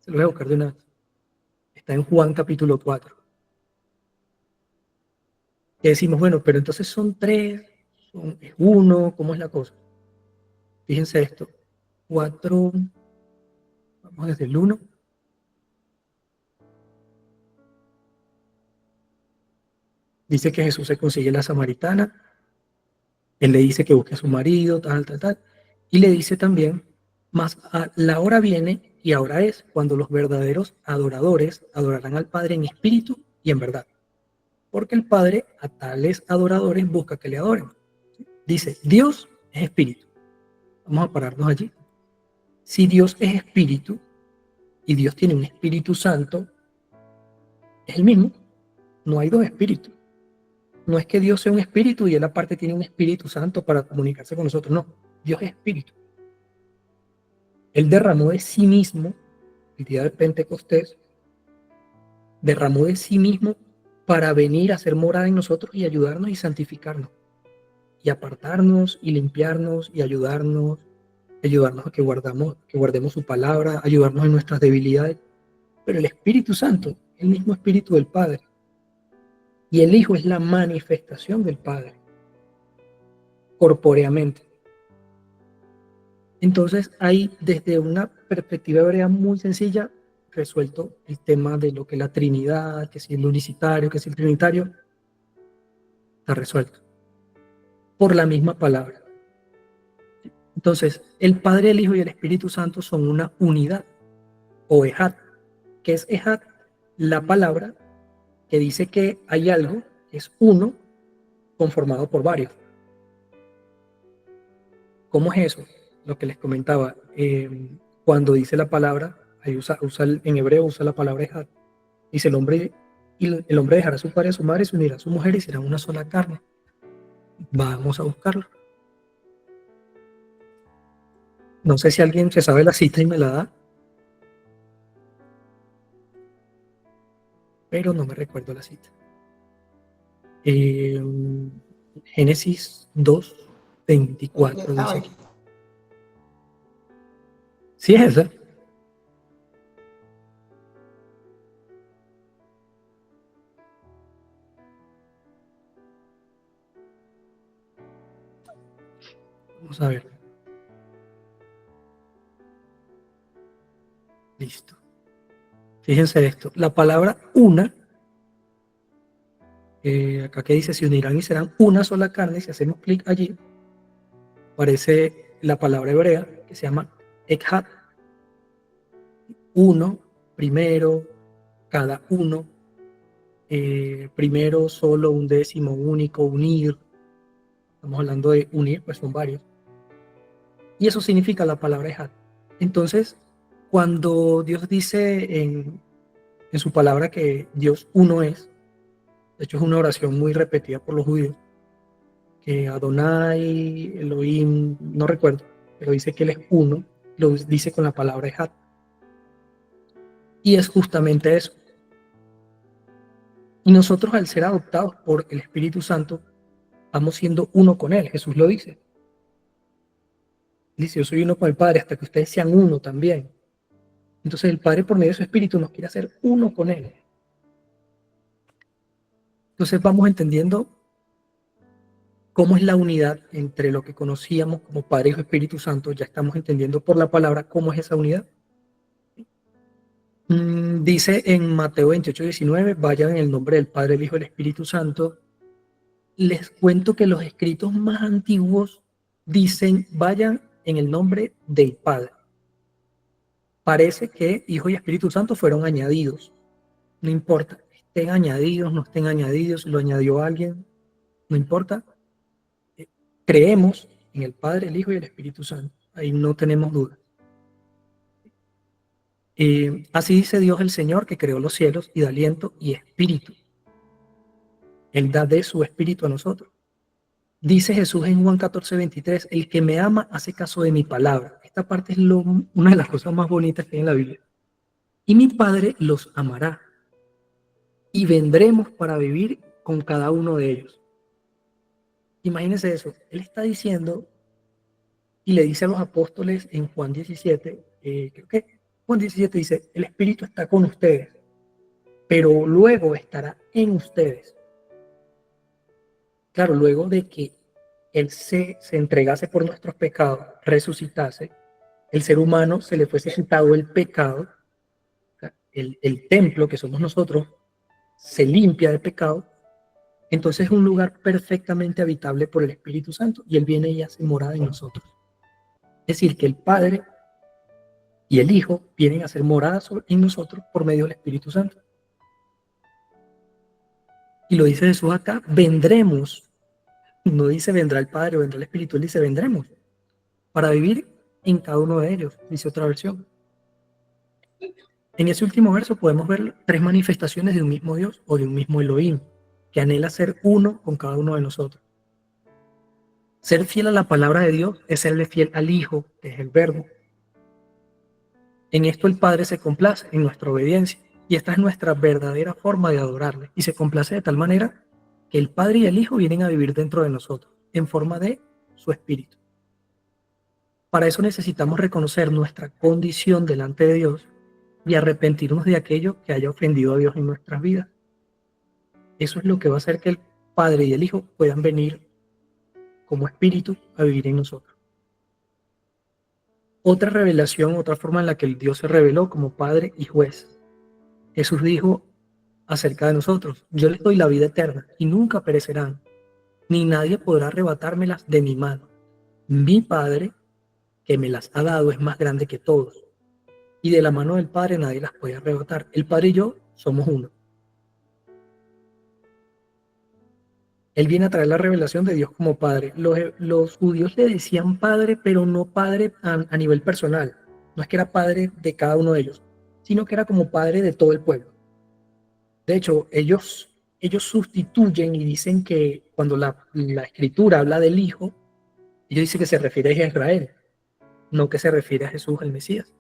Se lo voy a buscar de una vez. Está en Juan capítulo 4. Que decimos, bueno, pero entonces son tres, es uno, ¿cómo es la cosa? Fíjense esto. 4, vamos desde el 1. Dice que Jesús se consigue la samaritana. Él le dice que busque a su marido, tal, tal, tal. Y le dice también, mas la hora viene y ahora es cuando los verdaderos adoradores adorarán al Padre en espíritu y en verdad. Porque el Padre a tales adoradores busca que le adoren. Dice, Dios es espíritu. Vamos a pararnos allí. Si Dios es espíritu y Dios tiene un Espíritu Santo, es el mismo. No hay dos espíritus. No es que Dios sea un espíritu y él aparte tiene un Espíritu Santo para comunicarse con nosotros. No, Dios es espíritu. Él derramó de sí mismo, el día de Pentecostés, derramó de sí mismo para venir a hacer morada en nosotros y ayudarnos y santificarnos. Y apartarnos y limpiarnos y ayudarnos a que guardemos su palabra, ayudarnos en nuestras debilidades. Pero el Espíritu Santo, el mismo Espíritu del Padre. Y el Hijo es la manifestación del Padre, corpóreamente. Entonces, hay desde una perspectiva hebrea muy sencilla resuelto el tema de lo que es la Trinidad, que si el unicitario, que si el trinitario, está resuelto por la misma palabra. Entonces, el Padre, el Hijo y el Espíritu Santo son una unidad, o ejad. ¿Qué es ejad? La palabra que dice que hay algo que es uno conformado por varios. ¿Cómo es eso? Lo que les comentaba, cuando dice la palabra, en hebreo usa la palabra ejad. Dice el hombre dejará a su padre y a su madre, se unirá a su mujer y serán una sola carne. Vamos a buscarlo. No sé si alguien se sabe la cita y me la da, pero no me recuerdo la cita. Génesis 2:24 dice aquí. ¿Sí es esa? Vamos a ver. Listo. Fíjense esto, la palabra una, acá que dice, se unirán y serán una sola carne, si hacemos clic allí, aparece la palabra hebrea que se llama Echad, uno, primero, cada uno, primero, solo, un décimo, único, unir. Estamos hablando de unir, pues son varios. Y eso significa la palabra Echad. Entonces, cuando Dios dice en su palabra que Dios uno es, de hecho es una oración muy repetida por los judíos, que Adonai, Elohim, no recuerdo, pero dice que Él es uno, lo dice con la palabra Echad. Y es justamente eso. Y nosotros, al ser adoptados por el Espíritu Santo, vamos siendo uno con Él. Jesús lo dice. Dice, yo soy uno con el Padre hasta que ustedes sean uno también. Entonces el Padre, por medio de su Espíritu, nos quiere hacer uno con Él. Entonces vamos entendiendo cómo es la unidad entre lo que conocíamos como Padre, Hijo, Espíritu Santo. Ya estamos entendiendo por la palabra cómo es esa unidad. Dice en Mateo 28:19, vayan en el nombre del Padre, el Hijo y el Espíritu Santo. Les cuento que los escritos más antiguos dicen, vayan en el nombre del Padre. Parece que Hijo y Espíritu Santo fueron añadidos. No importa, estén añadidos, no estén añadidos, lo añadió alguien, no importa. Creemos en el Padre, el Hijo y el Espíritu Santo. Ahí no tenemos duda. Así dice Dios el Señor, que creó los cielos y da aliento y espíritu. Él da de su espíritu a nosotros. Dice Jesús en Juan 14:23, el que me ama hace caso de mi palabra. Esta parte es una de las cosas más bonitas que hay en la Biblia. Y mi Padre los amará. Y vendremos para vivir con cada uno de ellos. Imagínense eso. Él está diciendo y le dice a los apóstoles en Juan 17, creo que Juan 17 dice, el Espíritu está con ustedes, pero luego estará en ustedes. Claro, luego de que Él se entregase por nuestros pecados, resucitase, el ser humano se le fuese quitado el pecado, el templo que somos nosotros se limpia de pecado, entonces es un lugar perfectamente habitable por el Espíritu Santo y Él viene y hace morada en nosotros. Es decir, que el Padre y el Hijo vienen a hacer morada en nosotros por medio del Espíritu Santo. Y lo dice Jesús acá, vendremos. No dice vendrá el Padre o vendrá el Espíritu, Él dice vendremos para vivir en cada uno de ellos, dice otra versión. En ese último verso podemos ver 3 manifestaciones de un mismo Dios o de un mismo Elohim, que anhela ser uno con cada uno de nosotros. Ser fiel a la palabra de Dios es serle fiel al Hijo, que es el Verbo. En esto el Padre se complace en nuestra obediencia, y esta es nuestra verdadera forma de adorarle, y se complace de tal manera que el Padre y el Hijo vienen a vivir dentro de nosotros, en forma de su Espíritu. Para eso necesitamos reconocer nuestra condición delante de Dios y arrepentirnos de aquello que haya ofendido a Dios en nuestras vidas. Eso es lo que va a hacer que el Padre y el Hijo puedan venir como Espíritu a vivir en nosotros. Otra revelación, otra forma en la que el Dios se reveló como Padre y Juez. Jesús dijo acerca de nosotros, yo les doy la vida eterna y nunca perecerán, ni nadie podrá arrebatármelas de mi mano. Mi Padre, que me las ha dado, es más grande que todos, y de la mano del Padre nadie las puede arrebatar. El Padre y yo somos uno. Él viene a traer la revelación de Dios como Padre. Los judíos le decían Padre, pero no Padre a nivel personal. No es que era Padre de cada uno de ellos, sino que era como Padre de todo el pueblo. De hecho, ellos sustituyen y dicen que cuando la Escritura habla del Hijo, ellos dicen que se refiere a Israel, no que se refiere a Jesús, el Mesías.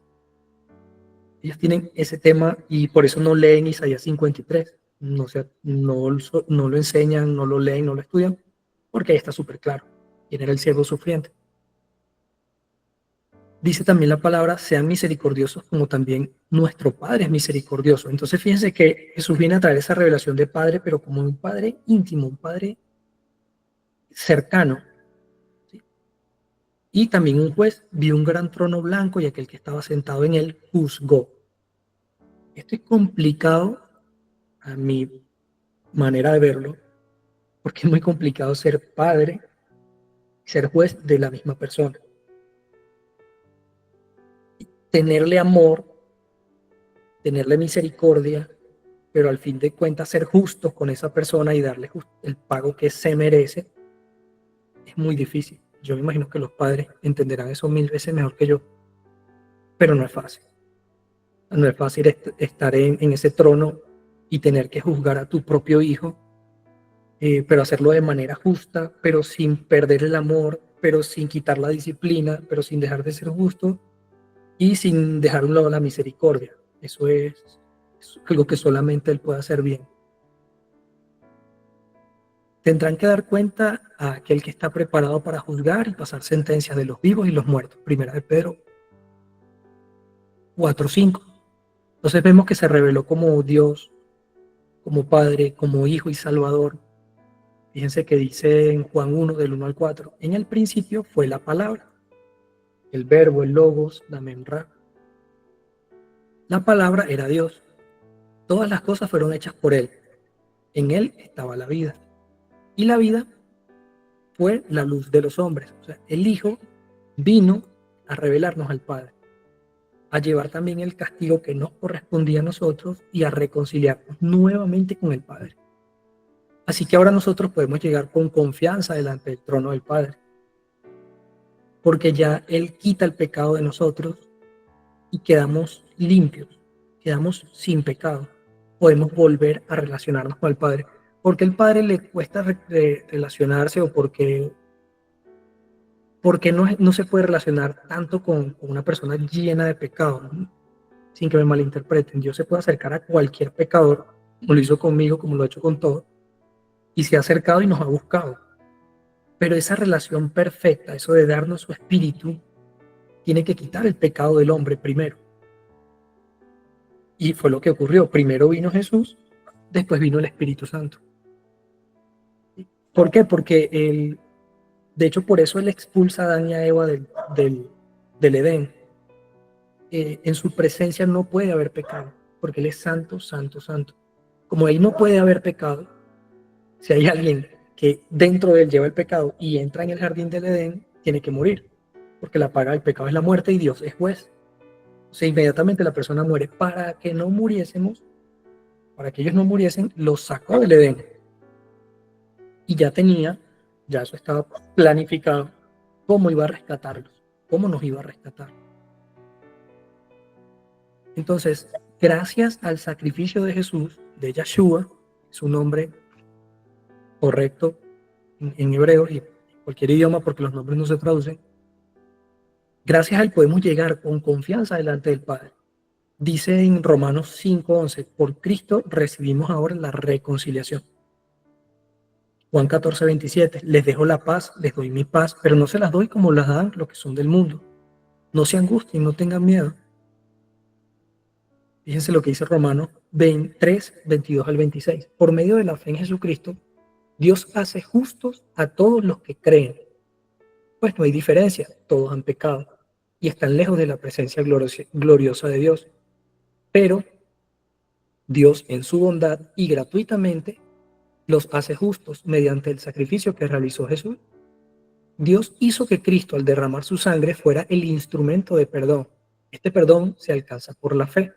Ellos tienen ese tema y por eso no leen Isaías 53. No lo enseñan, no lo leen, no lo estudian, porque ahí está súper claro quién era el siervo sufriente. Dice también la palabra, sean misericordiosos como también nuestro Padre es misericordioso. Entonces fíjense que Jesús viene a traer esa revelación de Padre, pero como un Padre íntimo, un Padre cercano. ¿Sí? Y también un juez vio un gran trono blanco y aquel que estaba sentado en él juzgó. Esto es complicado a mi manera de verlo, porque es muy complicado ser padre y ser juez de la misma persona. Tenerle amor, tenerle misericordia, pero al fin de cuentas ser justos con esa persona y darle el pago que se merece, es muy difícil. Yo me imagino que los padres entenderán eso 1000 veces mejor que yo, pero no es fácil. No es fácil estar en ese trono y tener que juzgar a tu propio hijo, pero hacerlo de manera justa, pero sin perder el amor, pero sin quitar la disciplina, pero sin dejar de ser justo y sin dejar a un lado la misericordia. Eso es algo que solamente él puede hacer bien. Tendrán que dar cuenta a aquel que está preparado para juzgar y pasar sentencias de los vivos y los muertos. Primera de Pedro 4:5. Entonces vemos que se reveló como Dios, como Padre, como Hijo y Salvador. Fíjense que dice en Juan 1, del 1 al 4, en el principio fue la palabra, el verbo, el logos, la memra. La palabra era Dios. Todas las cosas fueron hechas por Él. En Él estaba la vida. Y la vida fue la luz de los hombres. O sea, el Hijo vino a revelarnos al Padre, a llevar también el castigo que nos correspondía a nosotros y a reconciliarnos nuevamente con el Padre. Así que ahora nosotros podemos llegar con confianza delante del trono del Padre, porque ya Él quita el pecado de nosotros y quedamos limpios, quedamos sin pecado. Podemos volver a relacionarnos con el Padre. Porque al Padre le cuesta relacionarse o porque no se puede relacionar tanto con una persona llena de pecado, ¿no? Sin que me malinterpreten. Dios se puede acercar a cualquier pecador, como lo hizo conmigo, como lo ha hecho con todos, y se ha acercado y nos ha buscado. Pero esa relación perfecta, eso de darnos su espíritu, tiene que quitar el pecado del hombre primero. Y fue lo que ocurrió. Primero vino Jesús, después vino el Espíritu Santo. ¿Por qué? Porque de hecho, por eso él expulsa a Adán y a Eva del Edén. En su presencia no puede haber pecado, porque él es santo, santo, santo. Como ahí no puede haber pecado, si hay alguien que dentro de él lleva el pecado y entra en el jardín del Edén, tiene que morir, porque la paga del pecado es la muerte y Dios es juez. O sea, inmediatamente la persona muere. Para que no muriésemos, para que ellos no muriesen, los sacó del Edén. Y ya eso estaba planificado, cómo iba a rescatarlos, cómo nos iba a rescatar. Entonces, gracias al sacrificio de Jesús, de Yeshua, su nombre correcto en hebreo y en cualquier idioma porque los nombres no se traducen, gracias a él podemos llegar con confianza delante del Padre. Dice en Romanos 5:11, por Cristo recibimos ahora la reconciliación. Juan 14:27, les dejo la paz, les doy mi paz, pero no se las doy como las dan los que son del mundo. No se angustien, no tengan miedo. Fíjense lo que dice Romanos 3, 22 al 26. Por medio de la fe en Jesucristo, Dios hace justos a todos los que creen. Pues no hay diferencia, todos han pecado y están lejos de la presencia gloriosa de Dios. Pero Dios en su bondad y gratuitamente los hace justos mediante el sacrificio que realizó Jesús. Dios hizo que Cristo, al derramar su sangre, fuera el instrumento de perdón. Este perdón se alcanza por la fe.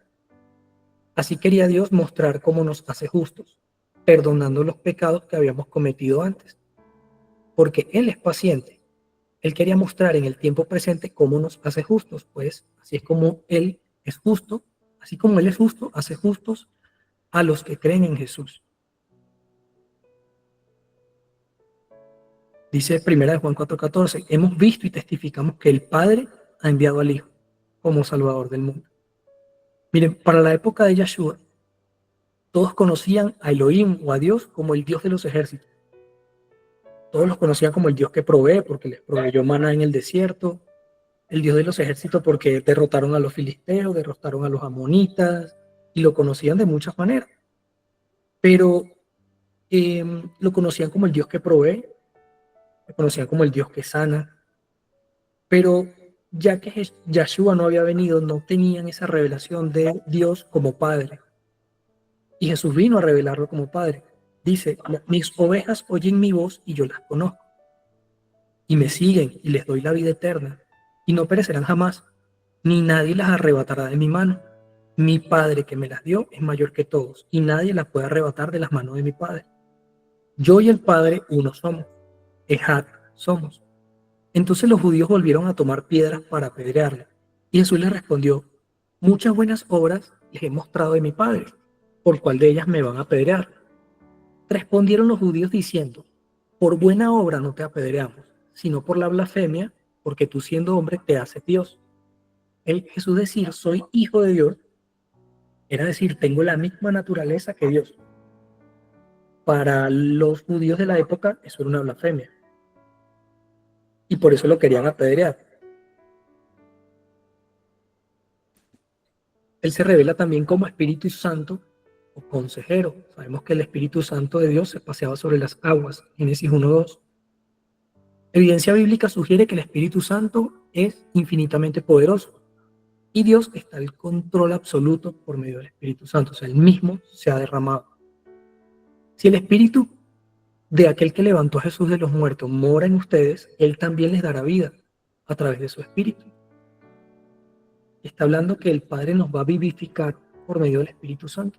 Así quería Dios mostrar cómo nos hace justos, perdonando los pecados que habíamos cometido antes. Porque Él es paciente. Él quería mostrar en el tiempo presente cómo nos hace justos, pues así es como Él es justo, así como Él es justo, hace justos a los que creen en Jesús. Dice 1 Juan 4:14, hemos visto y testificamos que el Padre ha enviado al Hijo como Salvador del mundo. Miren, para la época de Yeshua, todos conocían a Elohim o a Dios como el Dios de los ejércitos. Todos los conocían como el Dios que provee, porque les proveyó maná en el desierto, el Dios de los ejércitos porque derrotaron a los filisteos, derrotaron a los amonitas, y lo conocían de muchas maneras. Pero lo conocían como el Dios que provee, lo conocían como el Dios que sana. Pero ya que Yahshua no había venido, no tenían esa revelación de Dios como Padre. Y Jesús vino a revelarlo como Padre. Dice, mis ovejas oyen mi voz y yo las conozco. Y me siguen y les doy la vida eterna. Y no perecerán jamás, ni nadie las arrebatará de mi mano. Mi Padre que me las dio es mayor que todos, y nadie las puede arrebatar de las manos de mi Padre. Yo y el Padre uno somos. Ejad somos. Entonces los judíos volvieron a tomar piedras para apedrearle. Y Jesús les respondió, muchas buenas obras les he mostrado de mi Padre, ¿por cuál de ellas me van a apedrear? Respondieron los judíos diciendo, por buena obra no te apedreamos, sino por la blasfemia, porque tú siendo hombre te haces Dios. Jesús decir, soy hijo de Dios, era decir, tengo la misma naturaleza que Dios. Para los judíos de la época, eso era una blasfemia. Y por eso lo querían apedrear. Él se revela también como Espíritu Santo o consejero. Sabemos que el Espíritu Santo de Dios se paseaba sobre las aguas, Génesis 1:2. Evidencia bíblica sugiere que el Espíritu Santo es infinitamente poderoso y Dios está al control absoluto por medio del Espíritu Santo. O sea, él mismo se ha derramado. Si el Espíritu de aquel que levantó a Jesús de los muertos mora en ustedes, él también les dará vida a través de su Espíritu. Está hablando que el Padre nos va a vivificar por medio del Espíritu Santo.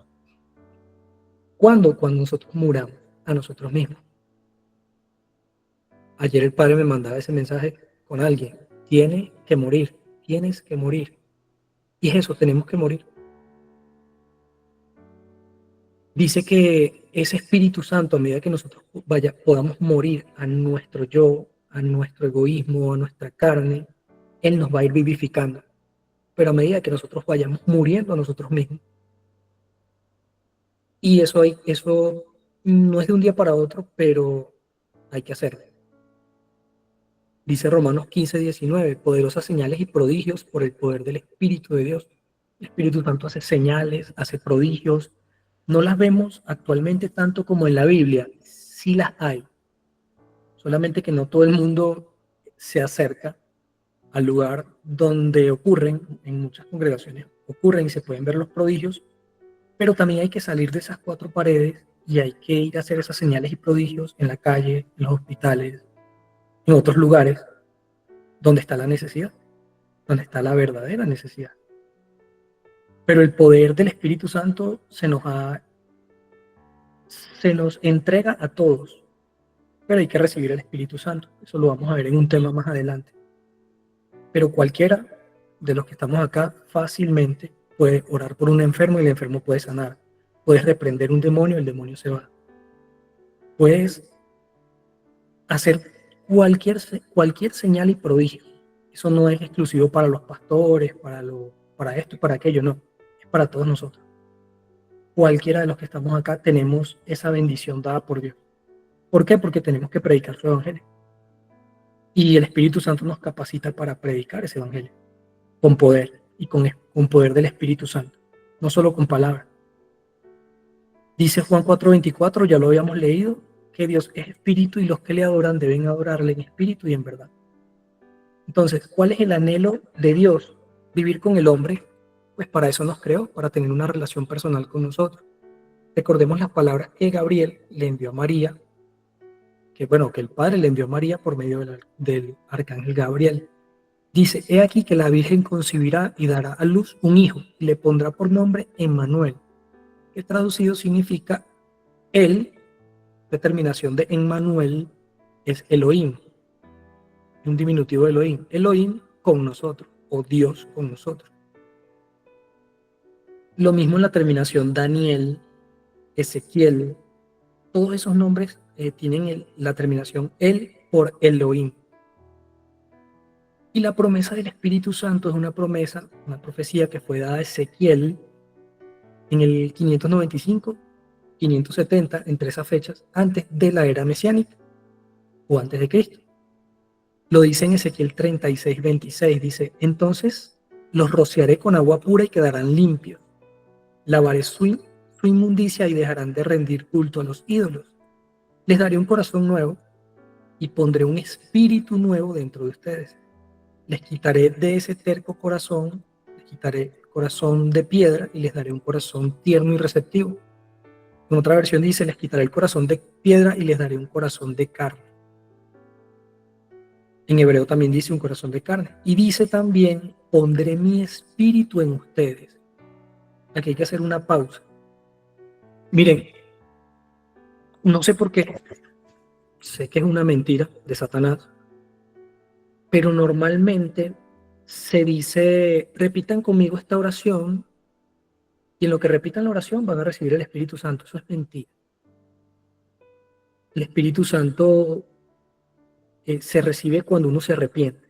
¿Cuándo? Cuando nosotros muramos a nosotros mismos. Ayer el Padre me mandaba ese mensaje con alguien. Tienes que morir, tienes que morir. Y es eso, tenemos que morir. Dice que ese Espíritu Santo, a medida que nosotros podamos morir a nuestro yo, a nuestro egoísmo, a nuestra carne, Él nos va a ir vivificando. Pero a medida que nosotros vayamos muriendo a nosotros mismos. Y eso no es de un día para otro, pero hay que hacerlo. Dice Romanos 15:19, poderosas señales y prodigios por el poder del Espíritu de Dios. El Espíritu Santo hace señales, hace prodigios. No las vemos actualmente tanto como en la Biblia, sí las hay. Solamente que no todo el mundo se acerca al lugar donde ocurren, en muchas congregaciones ocurren y se pueden ver los prodigios, pero también hay que salir de esas cuatro paredes y hay que ir a hacer esas señales y prodigios en la calle, en los hospitales, en otros lugares donde está la necesidad, donde está la verdadera necesidad. Pero el poder del Espíritu Santo se nos entrega a todos, pero hay que recibir el Espíritu Santo. Eso lo vamos a ver en un tema más adelante. Pero cualquiera de los que estamos acá fácilmente puede orar por un enfermo y el enfermo puede sanar. Puedes reprender un demonio, el demonio se va. Puedes hacer cualquier señal y prodigio. Eso no es exclusivo para los pastores, para esto y para aquello, no. Es para todos nosotros. Cualquiera de los que estamos acá tenemos esa bendición dada por Dios. ¿Por qué? Porque tenemos que predicar su evangelio. Y el Espíritu Santo nos capacita para predicar ese evangelio. Con poder y con poder del Espíritu Santo. No solo con palabras. Dice Juan 4:24, ya lo habíamos leído, que Dios es espíritu y los que le adoran deben adorarle en espíritu y en verdad. Entonces, ¿cuál es el anhelo de Dios? Vivir con el hombre. Pues para eso nos creó, para tener una relación personal con nosotros. Recordemos las palabras que Gabriel le envió a María, que el Padre le envió a María por medio del arcángel Gabriel. Dice, he aquí que la Virgen concebirá y dará a luz un hijo, y le pondrá por nombre Emmanuel, que traducido significa él, determinación de Emmanuel, es Elohim, un diminutivo de Elohim. Elohim con nosotros, o Dios con nosotros. Lo mismo en la terminación Daniel, Ezequiel, todos esos nombres tienen la terminación él por Elohim. Y la promesa del Espíritu Santo es una profecía que fue dada a Ezequiel en el 595, 570, entre esas fechas, antes de la era mesiánica o antes de Cristo. Lo dice en Ezequiel 36:26, dice, entonces los rociaré con agua pura y quedarán limpios. Lavaré su inmundicia y dejarán de rendir culto a los ídolos. Les daré un corazón nuevo y pondré un espíritu nuevo dentro de ustedes. les quitaré de ese terco corazón, les quitaré el corazón de piedra y les daré un corazón tierno y receptivo. En otra versión dice, les quitaré el corazón de piedra y les daré un corazón de carne. En hebreo también dice un corazón de carne. Y dice también, pondré mi espíritu en ustedes. Aquí hay que hacer una pausa. Miren, no sé por qué, sé que es una mentira de Satanás, pero normalmente se dice, repitan conmigo esta oración, y en lo que repitan la oración van a recibir el Espíritu Santo. Eso es mentira. El Espíritu Santo se recibe cuando uno se arrepiente.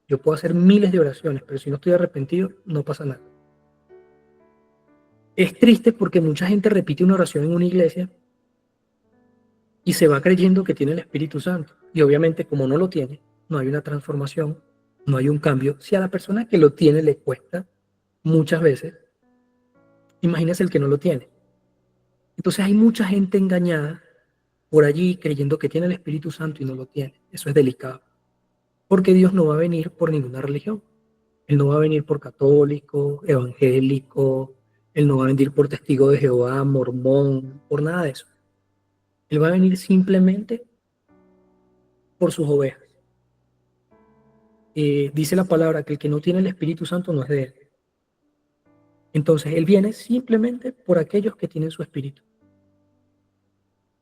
Yo puedo hacer miles de oraciones, pero si no estoy arrepentido, no pasa nada. Es triste porque mucha gente repite una oración en una iglesia y se va creyendo que tiene el Espíritu Santo. Y obviamente, como no lo tiene, no hay una transformación, no hay un cambio. Si a la persona que lo tiene le cuesta muchas veces, imagínese el que no lo tiene. Entonces hay mucha gente engañada por allí creyendo que tiene el Espíritu Santo y no lo tiene. Eso es delicado. Porque Dios no va a venir por ninguna religión. Él no va a venir por católico, evangélico, Él no va a venir por testigo de Jehová, mormón, por nada de eso. Él va a venir simplemente por sus ovejas. Dice la palabra que el que no tiene el Espíritu Santo no es de Él. Entonces Él viene simplemente por aquellos que tienen su Espíritu.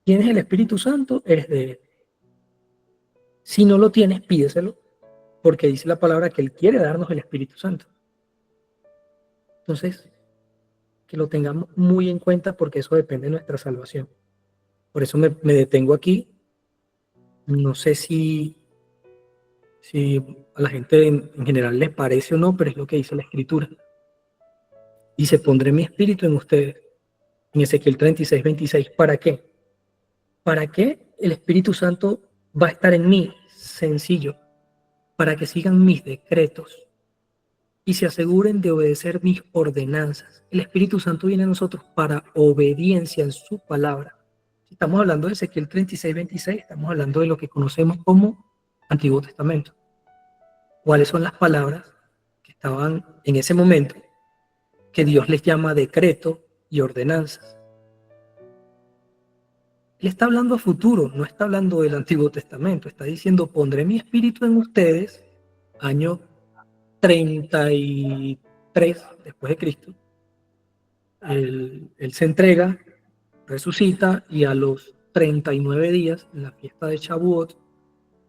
¿Tienes el Espíritu Santo? Eres de Él. Si no lo tienes, pídeselo, porque dice la palabra que Él quiere darnos el Espíritu Santo. Entonces, que lo tengamos muy en cuenta porque eso depende de nuestra salvación. Por eso me detengo aquí. No sé si a la gente en general les parece o no, pero es lo que dice la Escritura. Dice, pondré mi espíritu en ustedes. En Ezequiel 36, 26. ¿Para qué? ¿Para qué el Espíritu Santo va a estar en mí? Sencillo. Para que sigan mis decretos y se aseguren de obedecer mis ordenanzas. El Espíritu Santo viene a nosotros para obediencia en su palabra. Si estamos hablando de Ezequiel 36, 26, estamos hablando de lo que conocemos como Antiguo Testamento. ¿Cuáles son las palabras que estaban en ese momento que Dios les llama decreto y ordenanzas? Él está hablando a futuro, no está hablando del Antiguo Testamento. Está diciendo, pondré mi espíritu en ustedes, año 33 después de Cristo. Él se entrega, resucita y a los 39 días, en la fiesta de Shavuot,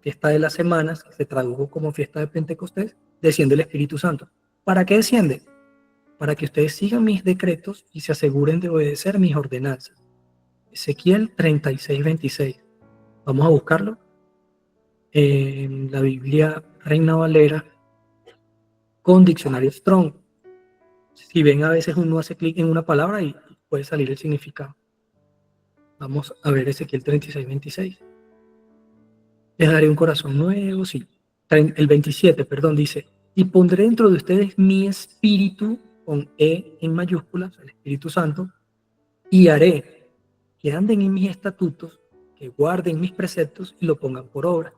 fiesta de las semanas, que se tradujo como fiesta de Pentecostés, desciende el Espíritu Santo. ¿Para qué desciende? Para que ustedes sigan mis decretos y se aseguren de obedecer mis ordenanzas. Ezequiel 36, 26. Vamos a buscarlo en la Biblia Reina Valera con diccionario Strong. Si ven, a veces uno hace clic en una palabra y puede salir el significado. Vamos a ver Ezequiel 36, 26. Les daré un corazón nuevo, sí. El 27, perdón, dice, y pondré dentro de ustedes mi espíritu, con E en mayúsculas, el Espíritu Santo, y haré que anden en mis estatutos, que guarden mis preceptos y lo pongan por obra.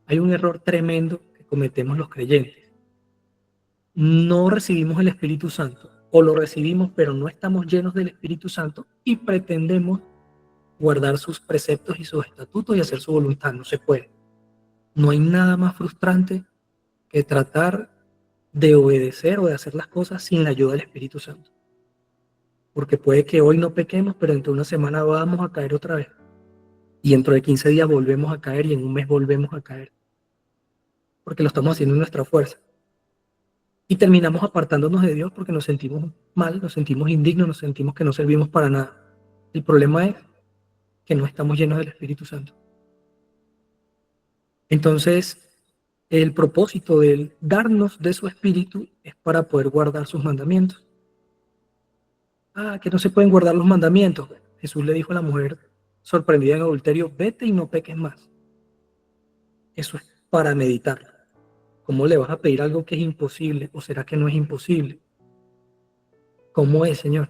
Hay un error tremendo que cometemos los creyentes. No recibimos el Espíritu Santo, o lo recibimos pero no estamos llenos del Espíritu Santo y pretendemos guardar sus preceptos y sus estatutos y hacer su voluntad. No se puede. No hay nada más frustrante que tratar de obedecer o de hacer las cosas sin la ayuda del Espíritu Santo. Porque puede que hoy no pequemos, pero dentro de una semana vamos a caer otra vez. Y dentro de 15 días volvemos a caer y en un mes volvemos a caer. Porque lo estamos haciendo en nuestra fuerza. Y terminamos apartándonos de Dios porque nos sentimos mal, nos sentimos indignos, nos sentimos que no servimos para nada. El problema es que no estamos llenos del Espíritu Santo. Entonces, el propósito de darnos de su Espíritu es para poder guardar sus mandamientos. Que no se pueden guardar los mandamientos. Jesús le dijo a la mujer sorprendida en adulterio, vete y no peques más. Eso es para meditar. ¿Cómo le vas a pedir algo que es imposible? ¿O será que no es imposible? ¿Cómo es, Señor?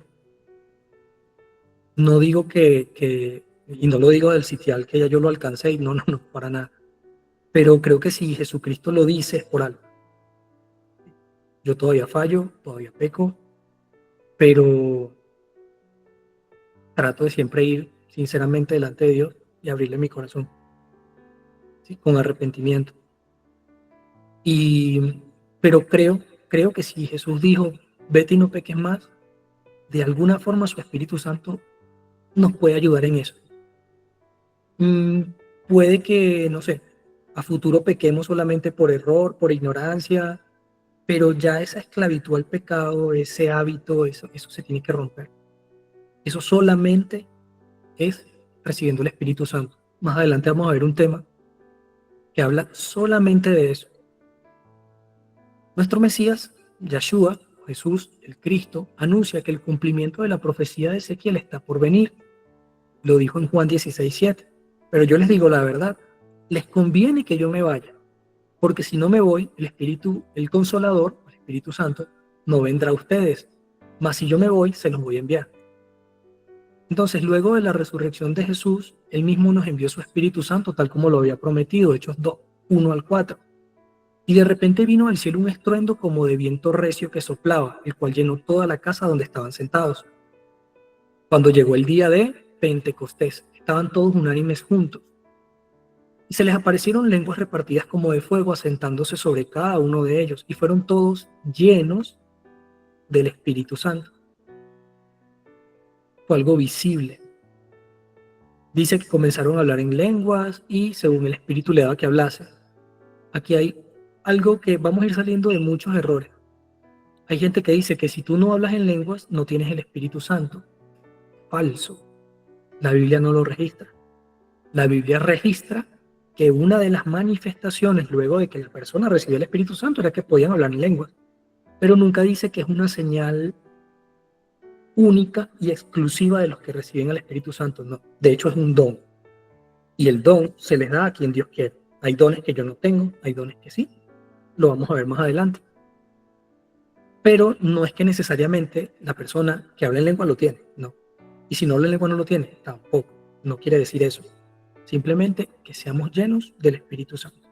No digo y no lo digo del sitial, que ya yo lo alcancé, y no, para nada. Pero creo que si Jesucristo lo dice es por algo. Yo todavía fallo, todavía peco, pero trato de siempre ir sinceramente delante de Dios y abrirle mi corazón, ¿sí? Con arrepentimiento. Pero creo que si Jesús dijo, vete y no peques más, de alguna forma su Espíritu Santo nos puede ayudar en eso. Puede que, no sé, a futuro pequemos solamente por error, por ignorancia, pero ya esa esclavitud al pecado, ese hábito, eso se tiene que romper. Eso solamente es recibiendo el Espíritu Santo. Más adelante vamos a ver un tema que habla solamente de eso. Nuestro Mesías, Yeshua, Jesús, el Cristo, anuncia que el cumplimiento de la profecía de Ezequiel está por venir. Lo dijo en Juan 16:7. Pero yo les digo la verdad, les conviene que yo me vaya, porque si no me voy, el Espíritu, el Consolador, el Espíritu Santo, no vendrá a ustedes, mas si yo me voy, se los voy a enviar. Entonces, luego de la resurrección de Jesús, Él mismo nos envió su Espíritu Santo, tal como lo había prometido, Hechos 2, 1 al 4. Y de repente vino del cielo un estruendo como de viento recio que soplaba, el cual llenó toda la casa donde estaban sentados. Cuando llegó el día de Pentecostés, estaban todos unánimes juntos. Y se les aparecieron lenguas repartidas como de fuego, asentándose sobre cada uno de ellos, y fueron todos llenos del Espíritu Santo. Fue algo visible. Dice que comenzaron a hablar en lenguas y según el Espíritu le daba que hablase. Aquí hay algo que vamos a ir saliendo de muchos errores. Hay gente que dice que si tú no hablas en lenguas, no tienes el Espíritu Santo. Falso. La Biblia no lo registra. La Biblia registra que una de las manifestaciones luego de que la persona recibió el Espíritu Santo era que podían hablar en lenguas. Pero nunca dice que es una señal única y exclusiva de los que reciben el Espíritu Santo. No. De hecho, es un don. Y el don se les da a quien Dios quiere. Hay dones que yo no tengo, hay dones que sí. Lo vamos a ver más adelante. Pero no es que necesariamente la persona que habla en lengua lo tiene, no. Y si no habla en lengua no lo tiene, tampoco. No quiere decir eso. Simplemente que seamos llenos del Espíritu Santo.